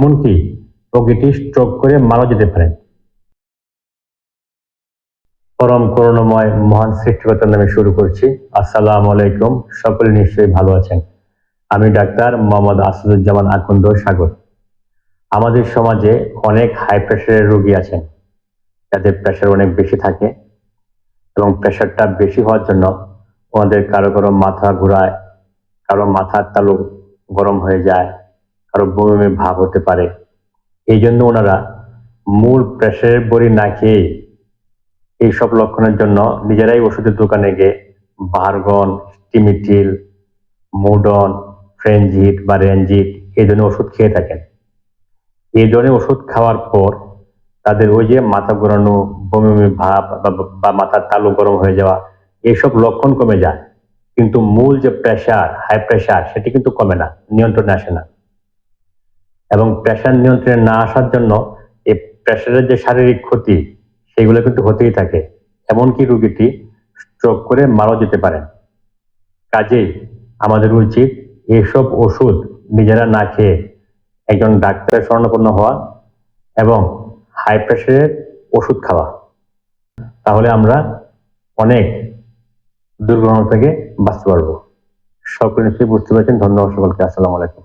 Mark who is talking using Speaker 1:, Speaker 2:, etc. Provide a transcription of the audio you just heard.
Speaker 1: এমনকি রোগীটি স্ট্রোক করে মারা যেতে পারে। পরম করুণাময় মহান সৃষ্টিকর্তার নামে শুরু করছি। আসসালামু আলাইকুম। সকলে নিশ্চয়ই ভালো আছেন। আমি ডাক্তার মোহাম্মদ আসাদুজ্জামান আকন্দ সাগর। আমাদের সমাজে অনেক হাই প্রেশারের রোগী আছেন, যাদের প্রেশার অনেক বেশি থাকে এবং প্রেশারটা বেশি হওয়ার জন্য ওনাদের কারো কারো মাথা ঘোরায়, কারো মাথার তালু গরম হয়ে যায়, কারো বমি বমি ভাব হতে পারে। এই জন্য ওনারা মূল প্রেশারের বড়ি না খেয়ে এইসব লক্ষণের জন্য নিজেরাই ওষুধের দোকানে গিয়ে বারগন, স্টিমিটিল, মুডন, ফ্রেনজিট বা রেনজিট এই ধরনের ওষুধ খেয়ে থাকেন। এই ধরনের ওষুধ খাওয়ার পর তাদের ওই যে মাথা ঘোরানো, বমি বমি ভাব বা মাথার তালু গরম হয়ে যাওয়া, এইসব লক্ষণ কমে যায়, কিন্তু মূল যে প্রেশার, হাই প্রেশার, সেটি কিন্তু কমে না, নিয়ন্ত্রণে আসে না। এবং প্রেশার নিয়ন্ত্রণে না আসার জন্য এই প্রেশারের যে শারীরিক ক্ষতি, সেগুলো কিন্তু হতেই থাকে। এমনকি রোগীটি স্ট্রোক করে মারাও যেতে পারেন। কাজেই আমাদের উচিত এসব ওষুধ নিজেরা না খেয়ে একজন ডাক্তারের শরণাপন্ন হওয়া এবং হাই প্রেশারের ওষুধ খাওয়া। তাহলে আমরা অনেক দুর্ঘটনা থেকে বাঁচতে পারবো। সকলে নিশ্চয়ই বুঝতে পারছেন। ধন্যবাদ সকলকে। আসসালামু আলাইকুম।